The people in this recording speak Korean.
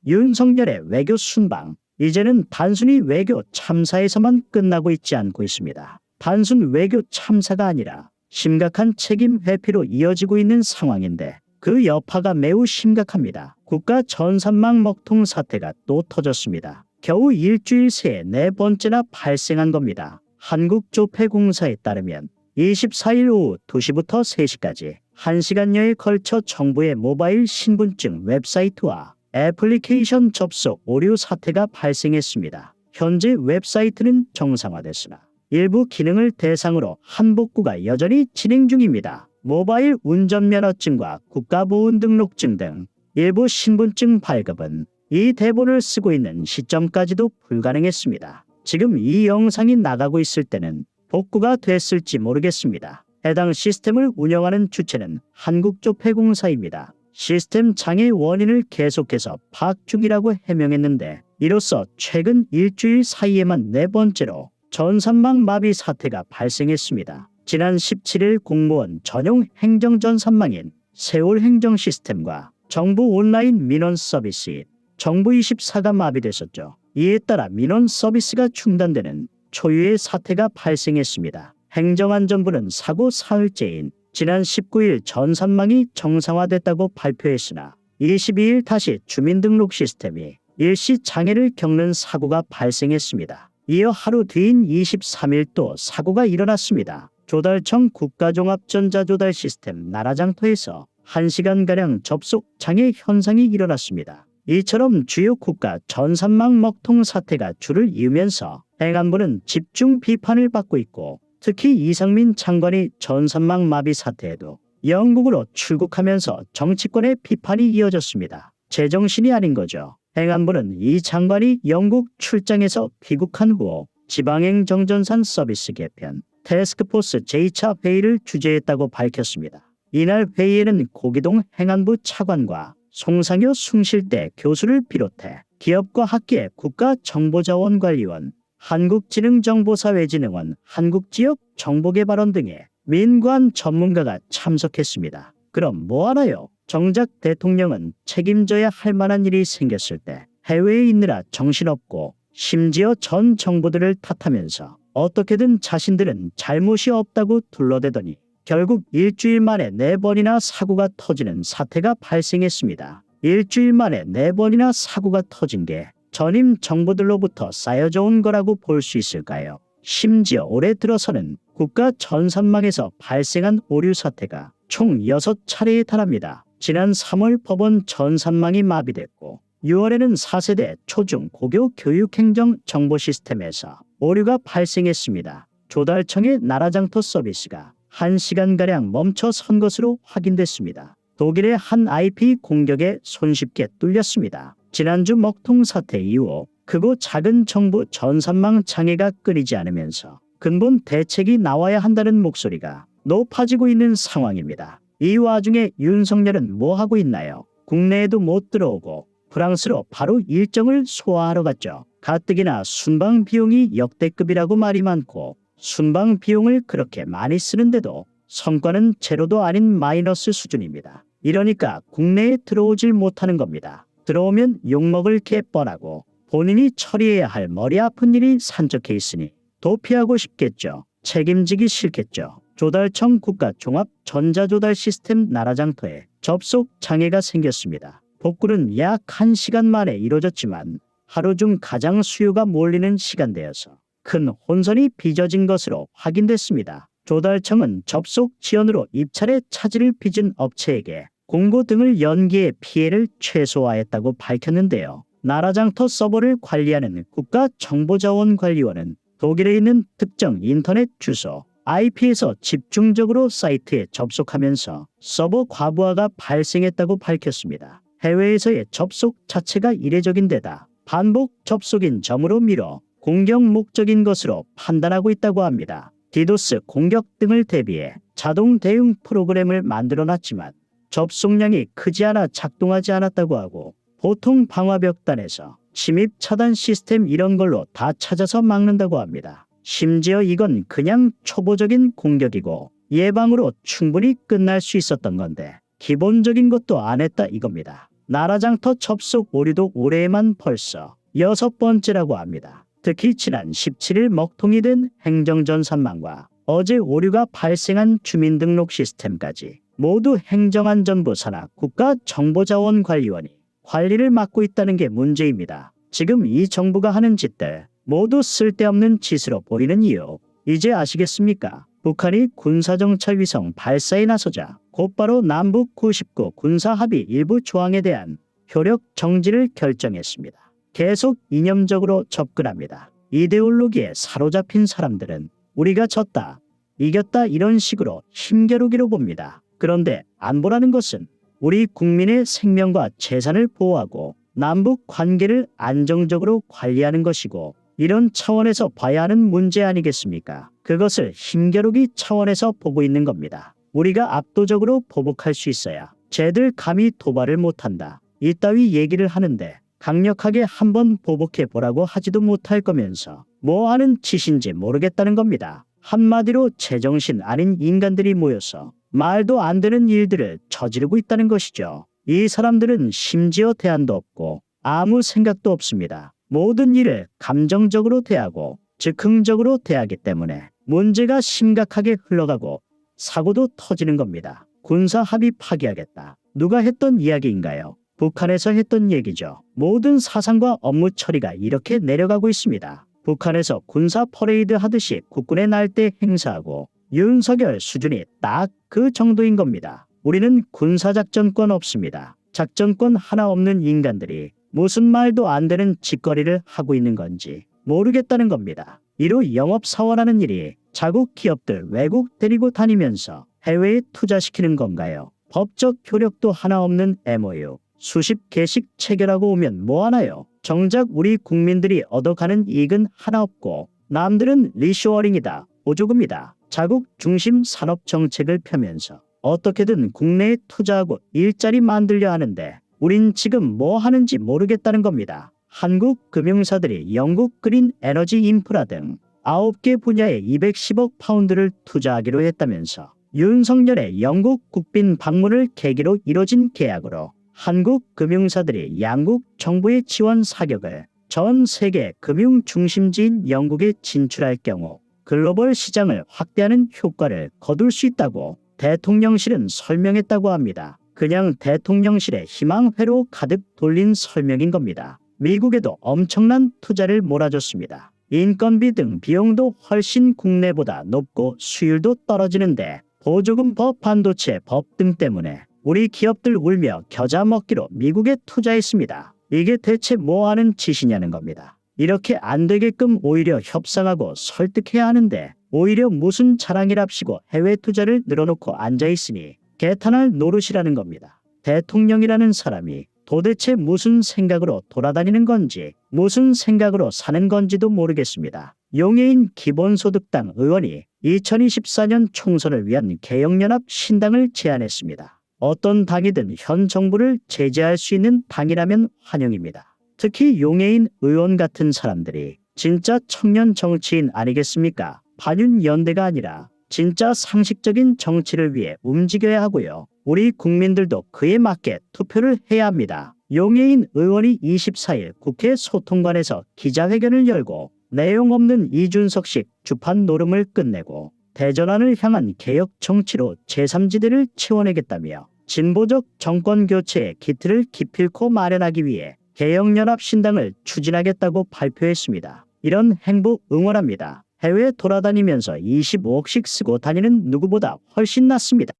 윤석열의 외교 순방. 이제는 단순히 외교 참사에서만 끝나고 있지 않고 있습니다. 단순 외교 참사가 아니라 심각한 책임 회피로 이어지고 있는 상황인데 그 여파가 매우 심각합니다. 국가 전산망 먹통 사태가 또 터졌습니다. 겨우 일주일 새에 네 번째나 발생한 겁니다. 한국조폐공사에 따르면 24일 오후 2시부터 3시까지 1시간여에 걸쳐 정부의 모바일 신분증 웹사이트와 애플리케이션 접속 오류 사태가 발생했습니다. 현재 웹사이트는 정상화됐으나 일부 기능을 대상으로 한복구가 여전히 진행 중입니다. 모바일 운전면허증과 국가보훈등록증 등 일부 신분증 발급은 이 대본을 쓰고 있는 시점까지도 불가능했습니다. 지금 이 영상이 나가고 있을 때는 복구가 됐을지 모르겠습니다. 해당 시스템을 운영하는 주체는 한국조폐공사입니다. 시스템 장애 원인을 계속해서 파악 중이라고 해명했는데 이로써 최근 일주일 사이에만 네 번째로 전산망 마비 사태가 발생했습니다. 지난 17일 공무원 전용 행정전산망인 세월행정시스템과 정부 온라인 민원 서비스인 정부24가 마비됐었죠. 이에 따라 민원 서비스가 중단되는 초유의 사태가 발생했습니다. 행정안전부는 사고 사흘째인 지난 19일 전산망이 정상화됐다고 발표했으나 22일 다시 주민등록 시스템이 일시 장애를 겪는 사고가 발생했습니다. 이어 하루 뒤인 23일 또 사고가 일어났습니다. 조달청 국가종합전자조달 시스템 나라장터에서 1시간가량 접속 장애 현상이 일어났습니다. 이처럼 주요 국가 전산망 먹통 사태가 줄을 이으면서 행안부는 집중 비판을 받고 있고 특히 이상민 장관이 전산망 마비 사태에도 영국으로 출국하면서 정치권의 비판이 이어졌습니다. 제정신이 아닌 거죠. 행안부는 이 장관이 영국 출장에서 귀국한 후 지방행정전산 서비스 개편 태스크포스 제2차 회의를 주재했다고 밝혔습니다. 이날 회의에는 고기동 행안부 차관과 송상효 숭실대 교수를 비롯해 기업과 학계 국가정보자원관리원, 한국지능정보사회진흥원, 한국지역정보개발원 등의 민관 전문가가 참석했습니다. 그럼 뭐하나요? 정작 대통령은 책임져야 할 만한 일이 생겼을 때 해외에 있느라 정신없고 심지어 전 정부들을 탓하면서 어떻게든 자신들은 잘못이 없다고 둘러대더니 결국 일주일 만에 4번이나 사고가 터지는 사태가 발생했습니다. 일주일 만에 4번이나 사고가 터진 게 전임 정부들로부터 쌓여져 온 거라고 볼 수 있을까요? 심지어 올해 들어서는 국가 전산망에서 발생한 오류 사태가 총 6차례에 달합니다. 지난 3월 법원 전산망이 마비됐고 6월에는 4세대 초중 고교 교육행정 정보 시스템에서 오류가 발생했습니다. 조달청의 나라장터 서비스가 1시간가량 멈춰선 것으로 확인됐습니다. 독일의 한 IP 공격에 손쉽게 뚫렸습니다. 지난주 먹통 사태 이후 크고 작은 정부 전산망 장애가 끊이지 않으면서 근본 대책이 나와야 한다는 목소리가 높아지고 있는 상황입니다. 이 와중에 윤석열은 뭐 하고 있나요? 국내에도 못 들어오고 프랑스로 바로 일정을 소화하러 갔죠. 가뜩이나 순방 비용이 역대급이라고 말이 많고 순방 비용을 그렇게 많이 쓰는데도 성과는 제로도 아닌 마이너스 수준입니다. 이러니까 국내에 들어오질 못하는 겁니다. 들어오면 욕먹을 게 뻔하고 본인이 처리해야 할 머리 아픈 일이 산적해 있으니 도피하고 싶겠죠. 책임지기 싫겠죠. 조달청 국가종합전자조달 시스템 나라장터에 접속 장애가 생겼습니다. 복구는 약 1시간 만에 이루어졌지만 하루 중 가장 수요가 몰리는 시간대여서 큰 혼선이 빚어진 것으로 확인됐습니다. 조달청은 접속 지연으로 입찰의 차질을 빚은 업체에게 공고 등을 연기해 피해를 최소화했다고 밝혔는데요. 나라장터 서버를 관리하는 국가정보자원관리원은 독일에 있는 특정 인터넷 주소 IP에서 집중적으로 사이트에 접속하면서 서버 과부하가 발생했다고 밝혔습니다. 해외에서의 접속 자체가 이례적인 데다 반복 접속인 점으로 미뤄 공격 목적인 것으로 판단하고 있다고 합니다. 디도스 공격 등을 대비해 자동 대응 프로그램을 만들어놨지만 접속량이 크지 않아 작동하지 않았다고 하고 보통 방화벽단에서 침입 차단 시스템 이런 걸로 다 찾아서 막는다고 합니다. 심지어 이건 그냥 초보적인 공격이고 예방으로 충분히 끝날 수 있었던 건데 기본적인 것도 안 했다 이겁니다. 나라장터 접속 오류도 올해에만 벌써 6번째라고 합니다. 특히 지난 17일 먹통이 된 행정전산망과 어제 오류가 발생한 주민등록 시스템까지 모두 행정안전부 산하 국가정보자원관리원이 관리를 맡고 있다는 게 문제입니다. 지금 이 정부가 하는 짓들 모두 쓸데없는 짓으로 보이는 이유 이제 아시겠습니까? 북한이 군사정찰 위성 발사에 나서자 곧바로 남북 99 군사합의 일부 조항에 대한 효력 정지를 결정했습니다. 계속 이념적으로 접근합니다. 이데올로기에 사로잡힌 사람들은 우리가 졌다, 이겼다 이런 식으로 힘겨루기로 봅니다. 그런데 안보라는 것은 우리 국민의 생명과 재산을 보호하고 남북 관계를 안정적으로 관리하는 것이고 이런 차원에서 봐야 하는 문제 아니겠습니까? 그것을 힘겨루기 차원에서 보고 있는 겁니다. 우리가 압도적으로 보복할 수 있어야 쟤들 감히 도발을 못한다. 이따위 얘기를 하는데 강력하게 한번 보복해 보라고 하지도 못할 거면서 뭐 하는 짓인지 모르겠다는 겁니다. 한마디로 제정신 아닌 인간들이 모여서 말도 안 되는 일들을 저지르고 있다는 것이죠. 이 사람들은 심지어 대안도 없고 아무 생각도 없습니다. 모든 일을 감정적으로 대하고 즉흥적으로 대하기 때문에 문제가 심각하게 흘러가고 사고도 터지는 겁니다. 군사 합의 파기하겠다. 누가 했던 이야기인가요? 북한에서 했던 얘기죠. 모든 사상과 업무 처리가 이렇게 내려가고 있습니다. 북한에서 군사 퍼레이드 하듯이 국군의 날때 행사하고 윤석열 수준이 딱 그 정도인 겁니다. 우리는 군사작전권 없습니다. 작전권 하나 없는 인간들이 무슨 말도 안 되는 짓거리를 하고 있는 건지 모르겠다는 겁니다. 이로 영업사원하는 일이 자국 기업들 외국 데리고 다니면서 해외에 투자시키는 건가요? 법적 효력도 하나 없는 MOU 수십 개씩 체결하고 오면 뭐하나요? 정작 우리 국민들이 얻어가는 이익은 하나 없고 남들은 리쇼어링이다, 보조금이다, 자국 중심 산업 정책을 펴면서 어떻게든 국내에 투자하고 일자리 만들려 하는데 우린 지금 뭐 하는지 모르겠다는 겁니다. 한국 금융사들이 영국 그린 에너지 인프라 등 9개 분야에 210억 파운드를 투자하기로 했다면서 윤석열의 영국 국빈 방문을 계기로 이뤄진 계약으로 한국 금융사들이 양국 정부의 지원 사격을 전 세계 금융 중심지인 영국에 진출할 경우 글로벌 시장을 확대하는 효과를 거둘 수 있다고 대통령실은 설명했다고 합니다. 그냥 대통령실의 희망회로 가득 돌린 설명인 겁니다. 미국에도 엄청난 투자를 몰아줬습니다. 인건비 등 비용도 훨씬 국내보다 높고 수율도 떨어지는데 보조금 법, 반도체 법 등 때문에 우리 기업들 울며 겨자 먹기로 미국에 투자했습니다. 이게 대체 뭐 하는 짓이냐는 겁니다. 이렇게 안 되게끔 오히려 협상하고 설득해야 하는데 오히려 무슨 자랑이랍시고 해외 투자를 늘어놓고 앉아있으니 개탄할 노릇이라는 겁니다. 대통령이라는 사람이 도대체 무슨 생각으로 돌아다니는 건지 무슨 생각으로 사는 건지도 모르겠습니다. 용해인 기본소득당 의원이 2024년 총선을 위한 개혁연합 신당을 제안했습니다. 어떤 당이든 현 정부를 제재할 수 있는 당이라면 환영입니다. 특히 용해인 의원 같은 사람들이 진짜 청년 정치인 아니겠습니까? 반윤연대가 아니라 진짜 상식적인 정치를 위해 움직여야 하고요. 우리 국민들도 그에 맞게 투표를 해야 합니다. 용해인 의원이 24일 국회 소통관에서 기자회견을 열고 내용 없는 이준석식 주판 노름을 끝내고 대전환을 향한 개혁 정치로 제3지대를 채워내겠다며 진보적 정권 교체의 기틀을 기필코 마련하기 위해 개혁연합신당을 추진하겠다고 발표했습니다. 이런 행보 응원합니다. 해외 돌아다니면서 25억씩 쓰고 다니는 누구보다 훨씬 낫습니다.